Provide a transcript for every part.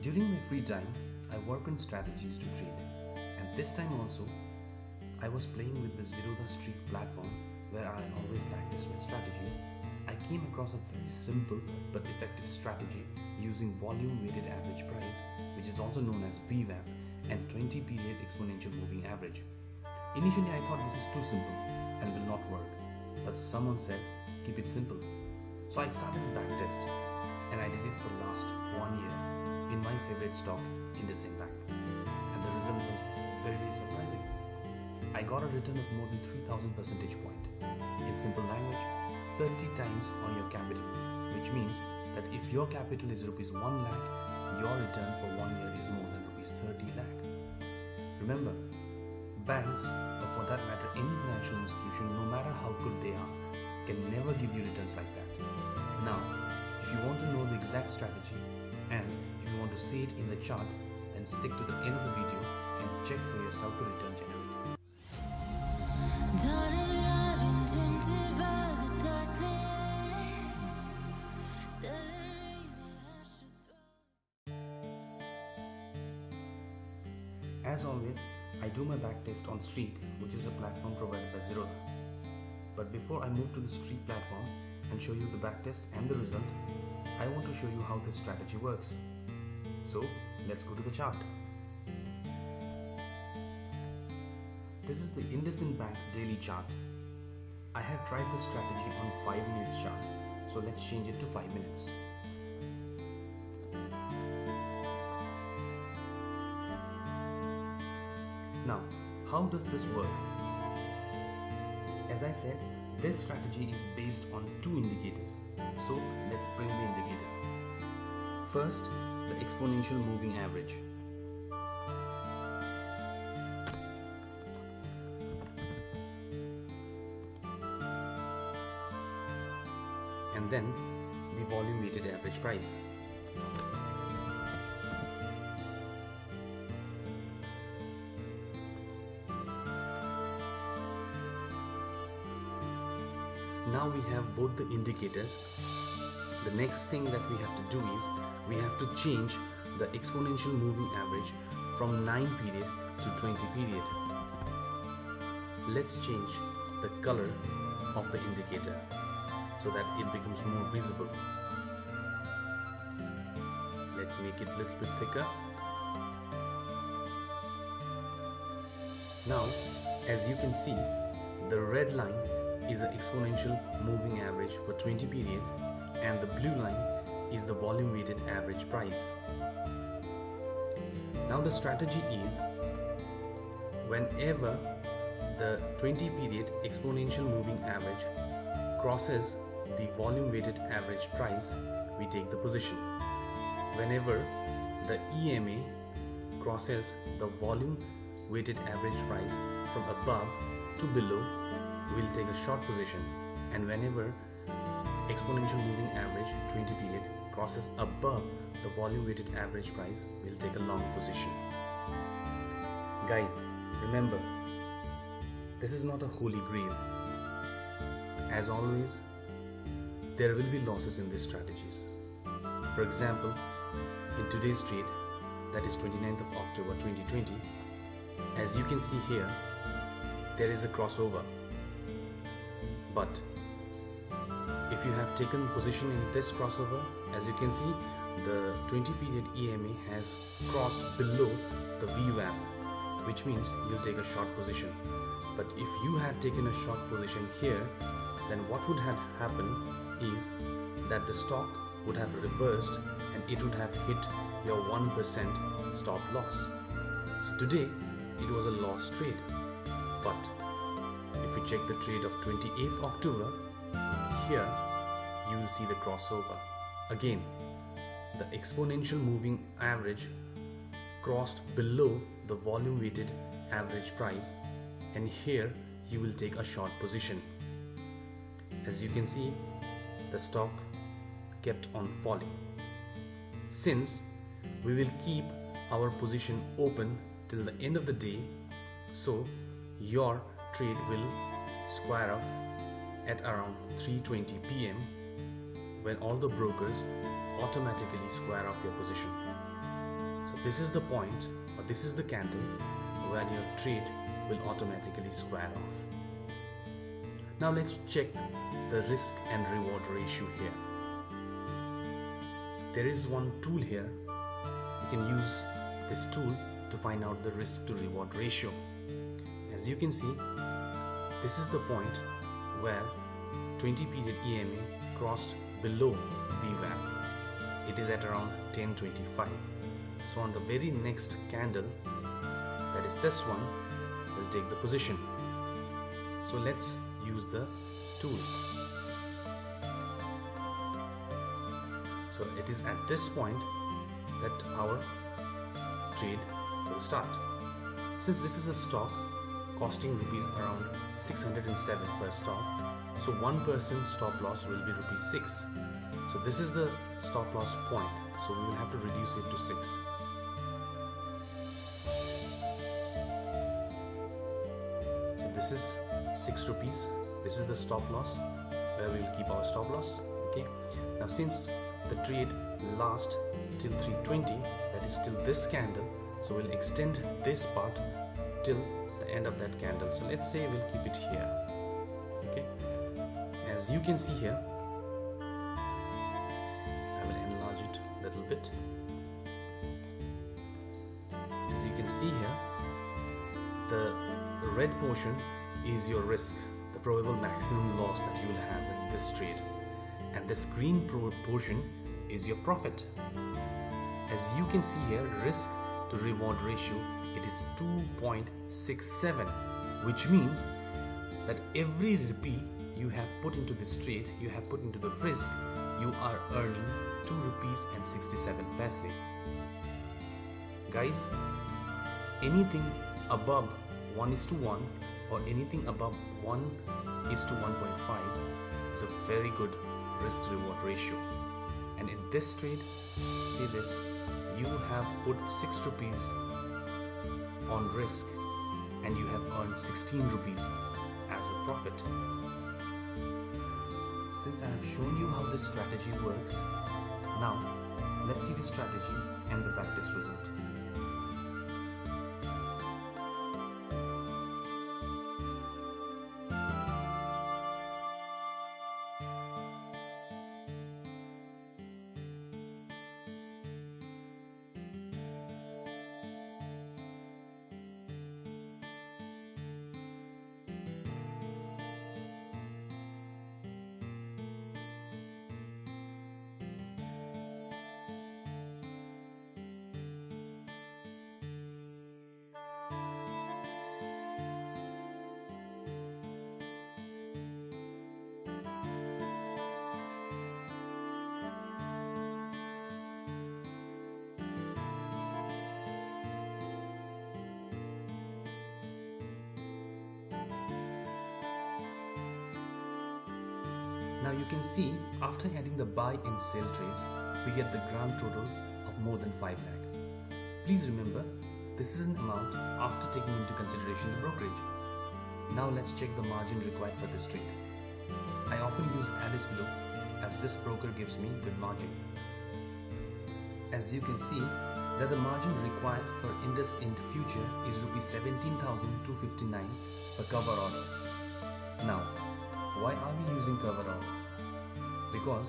During my free time, I work on strategies to trade, and this time also, I was playing with the Zerodha Street platform where I always practice my strategies. I came across a very simple but effective strategy using volume weighted average price, which is also known as VWAP, and 20 period exponential moving average. Initially, I thought this is too simple and will not work, but someone said keep it simple. So I started a backtest, and I did it for last 1 year in my favorite stock, Indian Bank, and the result was very surprising. I got a return of more than 3000 percentage point. In simple language, 30 times on your capital, which means that if your capital is rupees 1 lakh, your return for 1 year is more than rupees 30 lakh. Remember, banks, or for that matter any financial institution, no matter how good they are, can never give you returns like that. Now, if you want to know the exact strategy and if you want to see it in the chart, then stick to the end of the video and check for yourself the return generated. Darling, I've been tempted by the darkness, telling me that I should throw. As always, I do my backtest on Streak, which is a platform provided by Zerodha. But before I move to the Streak platform and show you the backtest and the result, I want to show you how this strategy works. So let's go to the chart. This is the Indian Bank daily chart. I have tried this strategy on 5 minutes chart, so let's change it to 5 minutes. Now, how does this work? As I said, this strategy is based on 2 indicators. So let's bring the indicator. First, the exponential moving average. And then the volume weighted average price. Now we have both the indicators. The next thing that we have to do is we have to change the exponential moving average from 9 period to 20 period. Let's change the color of the indicator so that it becomes more visible. Let's make it a little bit thicker. Now, as you can see, the red line is the exponential moving average for 20 period and the blue line is the volume weighted average price. Now the strategy is whenever the 20 period exponential moving average crosses the volume weighted average price, we take the position. Whenever the EMA crosses the volume weighted average price from above to below, we'll take a short position, and whenever exponential moving average 20 period crosses above the volume weighted average price, we'll take a long position. Guys, remember, this is not a holy grail. As always, there will be losses in these strategies. For example, in today's trade, that is 29th of October 2020, as you can see here, there is a crossover. But if you have taken position in this crossover, as you can see, the 20 period EMA has crossed below the VWAP, which means you'll take a short position. But if you had taken a short position here, then what would have happened is that the stock would have reversed and it would have hit your 1% stop loss. So today, it was a loss trade. But if you check the trade of 28th October, here you will see the crossover. Again, the exponential moving average crossed below the volume weighted average price, and here you will take a short position. As you can see, the stock kept on falling. Since we will keep our position open till the end of the day, so your trade will square off at around 3:20 p.m. when all the brokers automatically square off your position. this is the point, or this is the candle where your trade will automatically square off. Now let's check the risk and reward ratio here. There is one tool here. You can use this tool to find out the risk to reward ratio. As you can see, this is the point where 20 period EMA crossed below VWAP. It is at around 10.25. So on the very next candle, that is this one, we'll take the position. So let's use the tool. So it is at this point that our trade will start. Since this is a stock costing rupees around 607 per stock, so 1% stop loss will be rupees 6. So this is the stop loss point, so we will have to reduce it to 6. So this is 6 rupees. This is the stop loss where we will keep our stop loss. Okay. Now since the trade lasts till 3:20, that is till this candle, so we'll extend this part till the end of that candle. So let's say we'll keep it here. Okay. As you can see here, I will enlarge it a little bit. As you can see here, the red portion is your risk, the probable maximum loss that you will have in this trade, and this green portion is your profit. As you can see here, risk to reward ratio, it is 2.67, which means that every rupee you have put into this trade, you have put into the risk, you are earning 2 rupees and 67 paise. Guys, anything above 1:1 or anything above 1:1.5 is a very good risk to reward ratio. And in this trade, see this, you have put 6 rupees on risk and you have earned 16 rupees as a profit. Since I have shown you how this strategy works, now let's see the strategy and the practice result. Now you can see, after adding the buy and sell trades, we get the grand total of more than 5 lakh. Please remember, this is an amount after taking into consideration the brokerage. Now let's check the margin required for this trade. I often use Alice Blue as this broker gives me good margin. As you can see, that the margin required for Indus Ind future is rupees 17,259 per cover order. Now, why are we using cover order? Because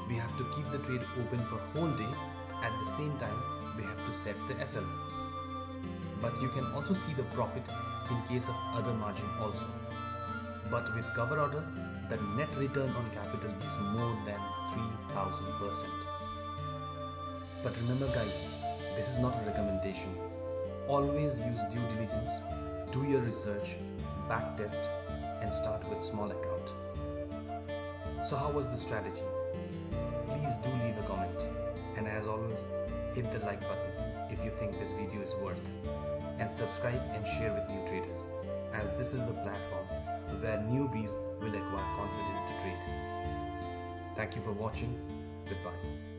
we have to keep the trade open for whole day. At the same time, we have to set the SL. But you can also see the profit in case of other margin also. But with cover order, the net return on capital is more than 3000%. But remember guys, this is not a recommendation. Always use due diligence, do your research, back test, and start with small account. So how was the strategy? Please do leave a comment, and as always, hit the like button if you think this video is worth, and subscribe and share with new traders, as this is the platform where newbies will acquire confidence to trade. Thank you for watching. Goodbye.